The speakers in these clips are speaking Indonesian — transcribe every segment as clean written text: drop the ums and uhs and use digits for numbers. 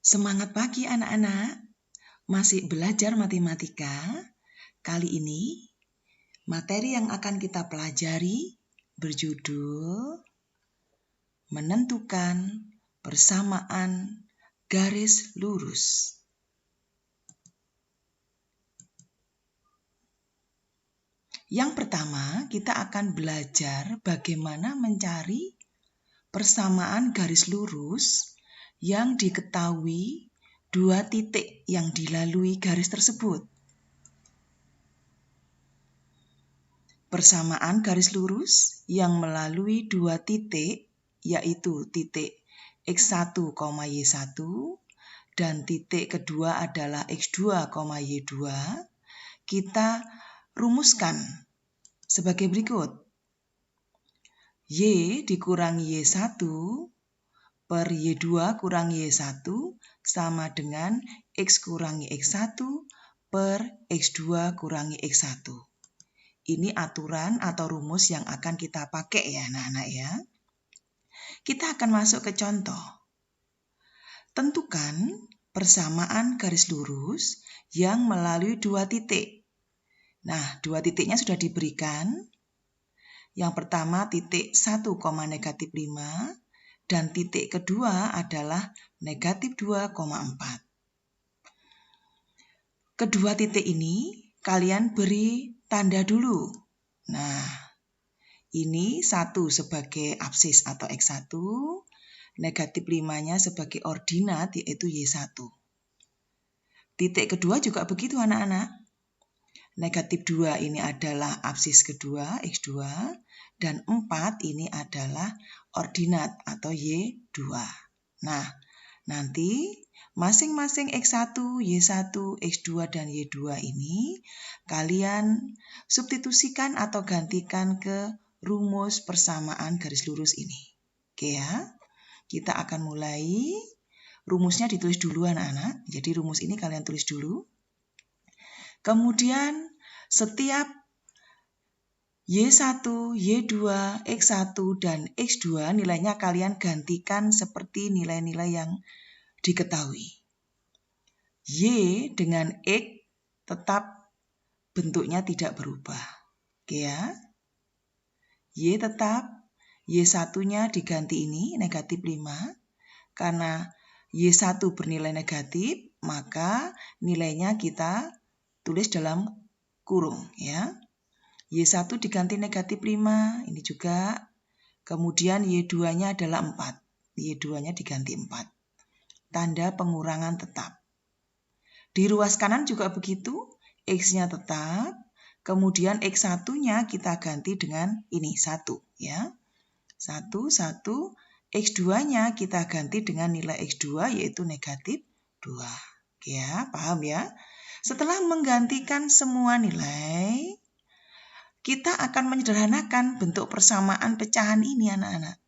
Semangat pagi anak-anak, masih belajar matematika. Kali ini materi yang akan kita pelajari berjudul menentukan persamaan garis lurus. Yang pertama, kita akan belajar bagaimana mencari persamaan garis lurus yang diketahui dua titik yang dilalui garis tersebut. Persamaan garis lurus yang melalui dua titik, yaitu titik X1, Y1 dan titik kedua adalah X2, Y2, kita rumuskan sebagai berikut. Y dikurangi Y1 per Y2 kurang Y1 sama dengan X kurangi X1 per X2 kurangi X1. Ini aturan atau rumus yang akan kita pakai ya anak-anak ya. Kita akan masuk ke contoh. Tentukan persamaan garis lurus yang melalui dua titik. Nah, dua titiknya sudah diberikan. Yang pertama titik 1, negatif 5 dan titik kedua adalah negatif 2,4. Kedua titik ini kalian beri tanda dulu. Nah, ini 1 sebagai absis atau X1, negatif 5-nya sebagai ordinat yaitu Y1. Titik kedua juga begitu anak-anak. Negatif 2 ini adalah absis kedua X2 dan 4 ini adalah ordinat atau Y2. Nah, nanti masing-masing X1, Y1, X2, dan Y2 ini kalian substitusikan atau gantikan ke rumus persamaan garis lurus ini. Oke ya, kita akan mulai. Rumusnya ditulis dulu anak-anak. Jadi rumus ini kalian tulis dulu. Kemudian setiap Y1, Y2, X1, dan X2 nilainya kalian gantikan seperti nilai-nilai yang diketahui. Y dengan X tetap bentuknya tidak berubah. Oke ya. Y tetap, Y1-nya diganti ini negatif 5. Karena Y1 bernilai negatif, maka nilainya kita tulis dalam kurung ya. Y1 diganti negatif 5, ini juga. Kemudian Y2-nya adalah 4. Y2-nya diganti 4. Tanda pengurangan tetap. Di ruas kanan juga begitu, X-nya tetap. Kemudian X1-nya kita ganti dengan ini 1 ya. 1, 1. X2-nya kita ganti dengan nilai X2 yaitu negatif 2. Oke ya, paham ya? Setelah menggantikan semua nilai, kita akan menyederhanakan bentuk persamaan pecahan ini anak-anak.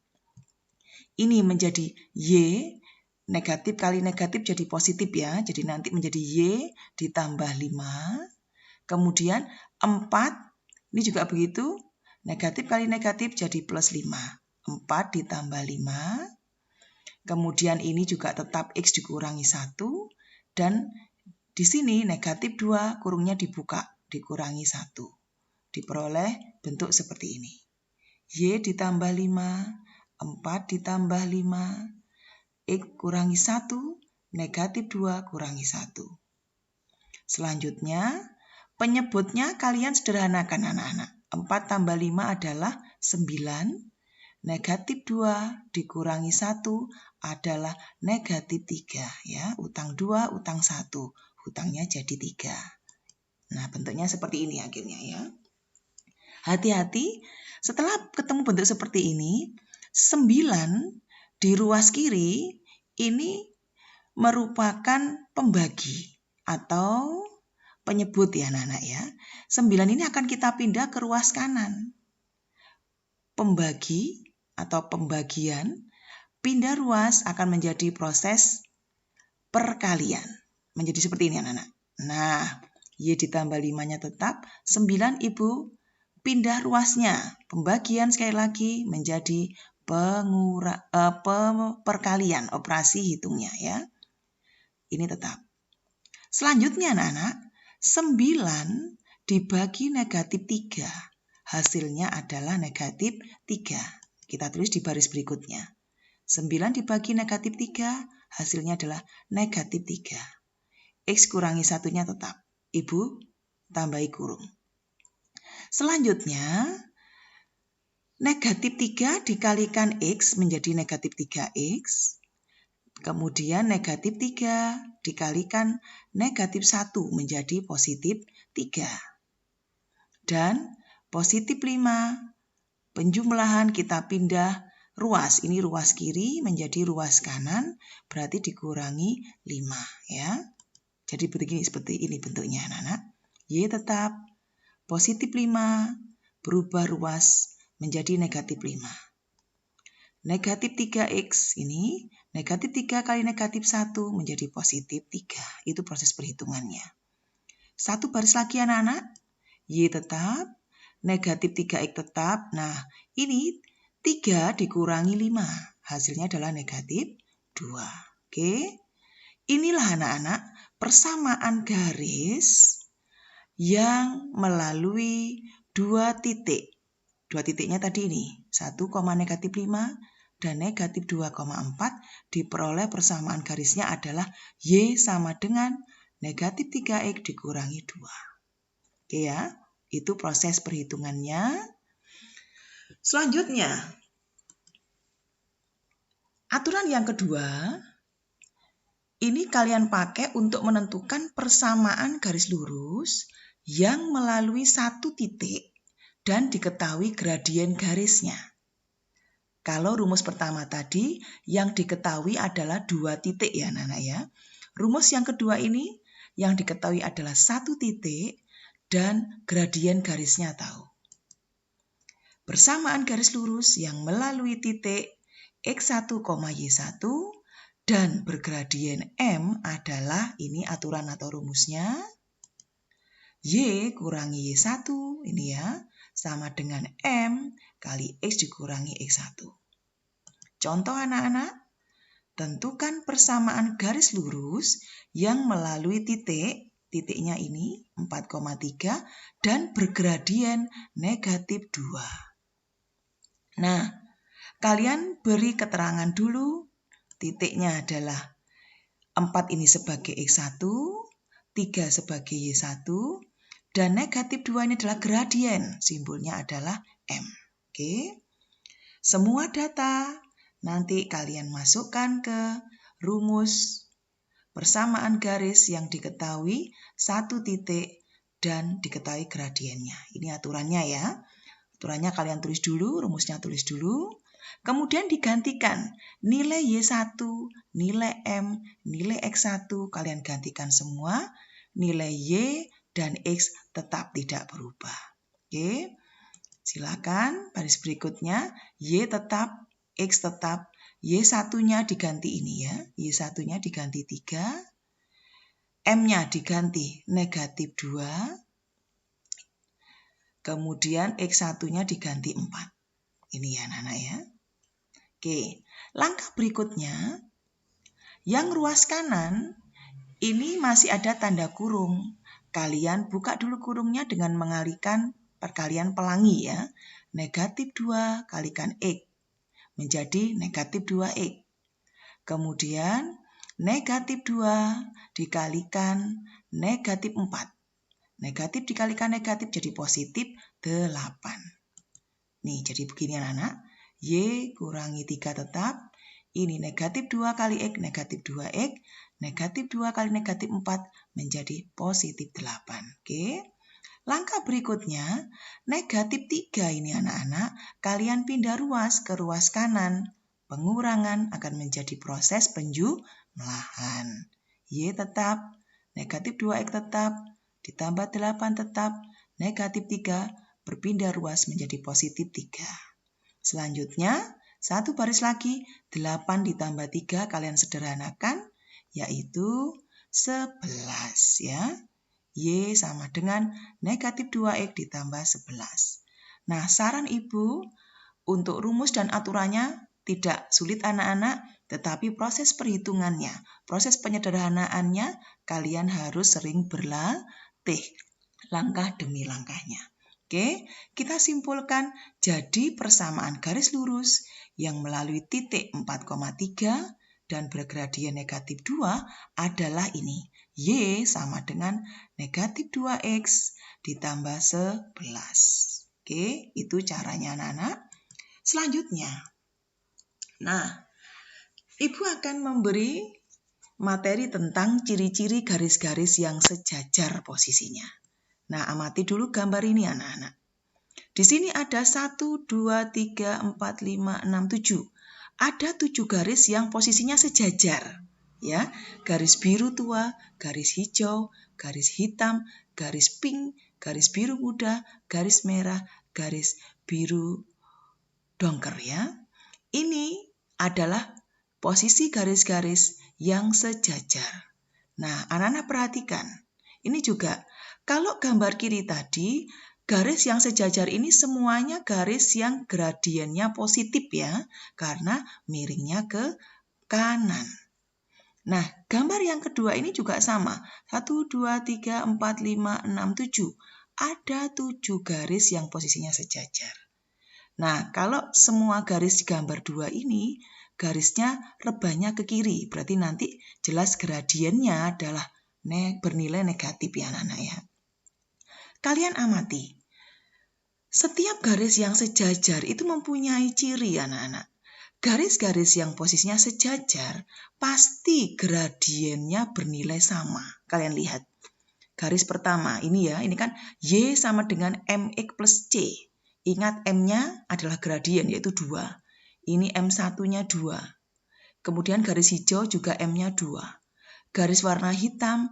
Ini menjadi Y, negatif kali negatif jadi positif ya. Jadi nanti menjadi Y ditambah 5. Kemudian 4, ini juga begitu. Negatif kali negatif jadi plus 5. 4 ditambah 5. Kemudian ini juga tetap X dikurangi 1. Dan di sini negatif 2 kurungnya dibuka, dikurangi 1. Diperoleh bentuk seperti ini. Y ditambah 5, 4 ditambah 5, X kurangi 1, negatif 2 kurangi 1. Selanjutnya, penyebutnya kalian sederhanakan anak-anak. 4 tambah 5 adalah 9, negatif 2 dikurangi 1 adalah negatif 3. Ya, utang 2, utang 1. Hutangnya jadi 3. Nah, bentuknya seperti ini akhirnya ya. Hati-hati, setelah ketemu bentuk seperti ini, 9 di ruas kiri ini merupakan pembagi atau penyebut ya anak-anak ya. 9 ini akan kita pindah ke ruas kanan. Pembagi atau pembagian, pindah ruas akan menjadi proses perkalian. Menjadi seperti ini anak-anak. Nah, Y ditambah 5-nya tetap, 9 Ibu pindah ruasnya. Pembagian sekali lagi menjadi perkalian, operasi hitungnya ya. Ini tetap. Selanjutnya anak-anak, 9 dibagi negatif 3. Hasilnya adalah negatif 3. Kita tulis di baris berikutnya. 9 dibagi negatif 3, hasilnya adalah negatif 3. X kurangi 1-nya tetap. Ibu tambahi kurung. Selanjutnya, negatif 3 dikalikan X menjadi negatif 3X. Kemudian negatif 3 dikalikan negatif 1 menjadi positif 3. Dan positif 5, penjumlahan kita pindah ruas. Ini ruas kiri menjadi ruas kanan, berarti dikurangi 5 ya. Jadi begini, seperti ini bentuknya anak-anak. Y tetap positif 5 berubah ruas menjadi negatif 5. Negatif 3X ini, negatif 3 kali negatif 1 menjadi positif 3. Itu proses perhitungannya. Satu baris lagi anak-anak. Y tetap, negatif 3X tetap. Nah, ini 3 dikurangi 5. Hasilnya adalah negatif 2. Oke. Inilah anak-anak persamaan garis yang melalui 2 titik. 2 titiknya tadi ini, 1, negatif 5 dan negatif 2,4 diperoleh persamaan garisnya adalah Y sama dengan negatif 3X dikurangi 2. Oke ya, itu proses perhitungannya. Selanjutnya, aturan yang kedua, ini kalian pakai untuk menentukan persamaan garis lurus yang melalui 1 titik dan diketahui gradien garisnya. Kalau rumus pertama tadi yang diketahui adalah 2 titik ya anak-anak ya. Rumus yang kedua ini yang diketahui adalah 1 titik dan gradien garisnya tahu. Persamaan garis lurus yang melalui titik X1, Y1 dan bergradien M adalah, ini aturan atau rumusnya, Y kurangi Y1, ini ya, sama dengan M kali X dikurangi X1. Contoh anak-anak, tentukan persamaan garis lurus yang melalui titiknya ini 4,3 dan bergradien negatif 2. Nah, kalian beri keterangan dulu. Titiknya adalah 4 ini sebagai X1, 3 sebagai Y1, dan negatif 2 ini adalah gradien. Simbolnya adalah M. Oke. Semua data nanti kalian masukkan ke rumus persamaan garis yang diketahui 1 titik dan diketahui gradiennya. Ini aturannya ya. Aturannya kalian tulis dulu, rumusnya tulis dulu. Kemudian digantikan nilai Y1, nilai M, nilai X1, kalian gantikan semua. Nilai Y dan X tetap tidak berubah. Oke, silakan baris berikutnya. Y tetap, X tetap. Y1-nya diganti ini ya. Y1-nya diganti 3. M-nya diganti negatif 2. Kemudian X1-nya diganti 4. Ini ya anak-anak ya. Oke, langkah berikutnya, yang ruas kanan ini masih ada tanda kurung. Kalian buka dulu kurungnya dengan mengalihkan perkalian pelangi ya. Negatif 2 kalikan X menjadi negatif 2X. Kemudian negatif 2 dikalikan negatif 4. Negatif dikalikan negatif jadi positif 8. Nih, jadi begini anak-anak. Y kurangi 3 tetap. Ini negatif 2 kali X, negatif 2X. Negatif 2 kali negatif 4 menjadi positif 8. Oke. Langkah berikutnya, negatif 3 ini anak-anak, kalian pindah ruas ke ruas kanan. Pengurangan akan menjadi proses penjumlahan. Y tetap, negatif 2X tetap, ditambah 8 tetap, negatif 3 berpindah ruas menjadi positif 3. Selanjutnya, satu baris lagi, 8 ditambah 3 kalian sederhanakan, yaitu 11 ya. Y sama dengan negatif 2X ditambah 11. Nah, saran Ibu untuk rumus dan aturannya tidak sulit anak-anak, tetapi proses perhitungannya, proses penyederhanaannya, kalian harus sering berlatih langkah demi langkahnya. Oke, kita simpulkan jadi persamaan garis lurus yang melalui titik 4,3 dan bergradien negatif 2 adalah ini. Y sama dengan negatif 2X ditambah 11. Oke, itu caranya anak-anak. Selanjutnya, nah, Ibu akan memberi materi tentang ciri-ciri garis-garis yang sejajar posisinya. Nah, amati dulu gambar ini anak-anak. Di sini ada 1, 2, 3, 4, 5, 6, 7. Ada 7 garis yang posisinya sejajar. Ya, garis biru tua, garis hijau, garis hitam, garis pink, garis biru muda, garis merah, garis biru dongker ya. Ini adalah posisi garis-garis yang sejajar. Nah, anak-anak perhatikan. Ini juga, kalau gambar kiri tadi, garis yang sejajar ini semuanya garis yang gradiennya positif ya, karena miringnya ke kanan. Nah, gambar yang kedua ini juga sama. 1, 2, 3, 4, 5, 6, 7. Ada 7 garis yang posisinya sejajar. Nah, kalau semua garis di gambar 2 ini, garisnya rebahnya ke kiri. Berarti nanti jelas gradiennya adalah bernilai negatif ya anak-anak ya. Kalian amati. Setiap garis yang sejajar itu mempunyai ciri anak-anak. Garis-garis yang posisinya sejajar pasti gradiennya bernilai sama. Kalian lihat. Garis pertama ini ya, ini kan Y sama dengan MX plus C. Ingat M-nya adalah gradien yaitu 2. Ini M1-nya 2. Kemudian garis hijau juga M-nya 2. Garis warna hitam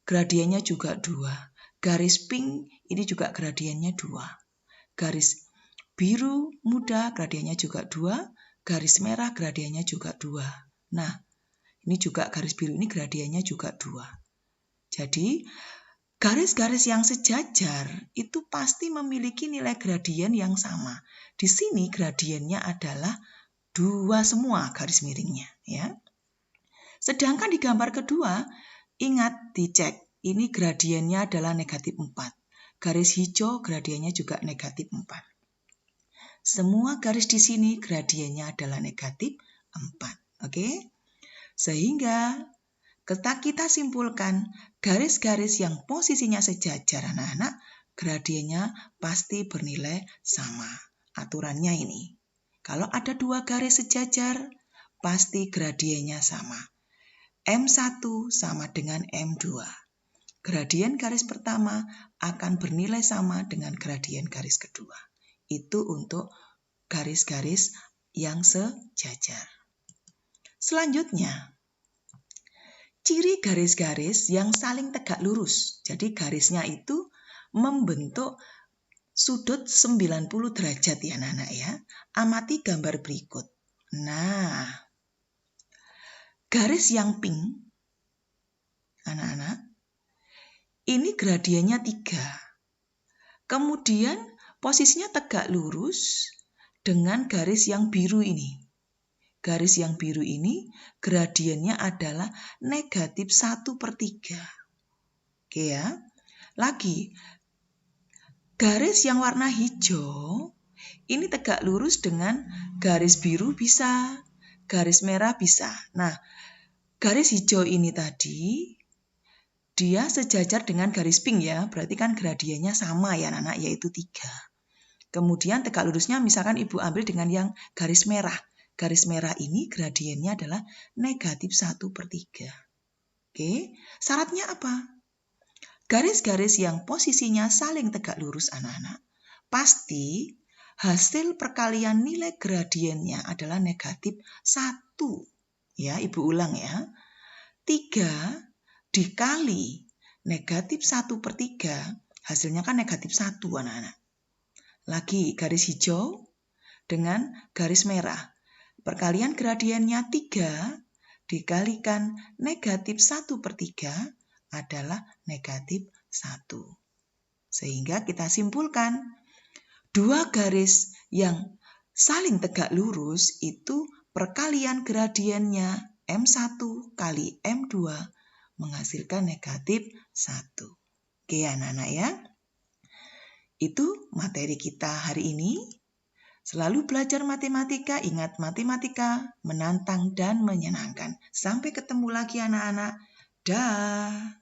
gradiennya juga 2. Garis pink ini juga gradiennya 2. Garis biru muda gradiennya juga 2. Garis merah gradiennya juga 2. Nah, ini juga garis biru ini gradiennya juga 2. Jadi, garis-garis yang sejajar itu pasti memiliki nilai gradien yang sama. Di sini gradiennya adalah 2 semua garis miringnya. Ya. Sedangkan di gambar kedua, ingat dicek, ini gradiennya adalah negatif 4. Garis hijau gradiennya juga negatif 4. Semua garis di sini gradiennya adalah negatif 4. Oke? Sehingga kita simpulkan garis-garis yang posisinya sejajar anak-anak, gradiennya pasti bernilai sama. Aturannya ini. Kalau ada 2 garis sejajar, pasti gradiennya sama. M1 sama dengan M2. Gradien garis pertama akan bernilai sama dengan gradien garis kedua. Itu untuk garis-garis yang sejajar. Selanjutnya, ciri garis-garis yang saling tegak lurus. Jadi garisnya itu membentuk sudut 90 derajat ya anak-anak ya. Amati gambar berikut. Nah, garis yang pink, anak-anak, ini gradiennya 3. Kemudian posisinya tegak lurus dengan garis yang biru ini. Garis yang biru ini gradiennya adalah negatif 1/3. Oke ya. Lagi, garis yang warna hijau ini tegak lurus dengan garis biru bisa, garis merah bisa. Nah, garis hijau ini tadi dia sejajar dengan garis pink ya, berarti kan gradiennya sama ya anak-anak, yaitu 3. Kemudian tegak lurusnya misalkan Ibu ambil dengan yang garis merah. Garis merah ini gradiennya adalah negatif 1/3. Oke, syaratnya apa? Garis-garis yang posisinya saling tegak lurus anak-anak, pasti hasil perkalian nilai gradiennya adalah negatif 1. Ya, Ibu ulang ya. 3 dikali negatif 1/3, hasilnya kan negatif 1 anak-anak. Lagi garis hijau dengan garis merah. Perkalian gradiennya 3 dikalikan negatif 1/3 adalah negatif 1. Sehingga kita simpulkan, dua garis yang saling tegak lurus itu perkalian gradiennya M1 kali M2 menghasilkan negatif 1. Oke anak-anak ya. Itu materi kita hari ini. Selalu belajar matematika, ingat matematika menantang dan menyenangkan. Sampai ketemu lagi anak-anak. Dah.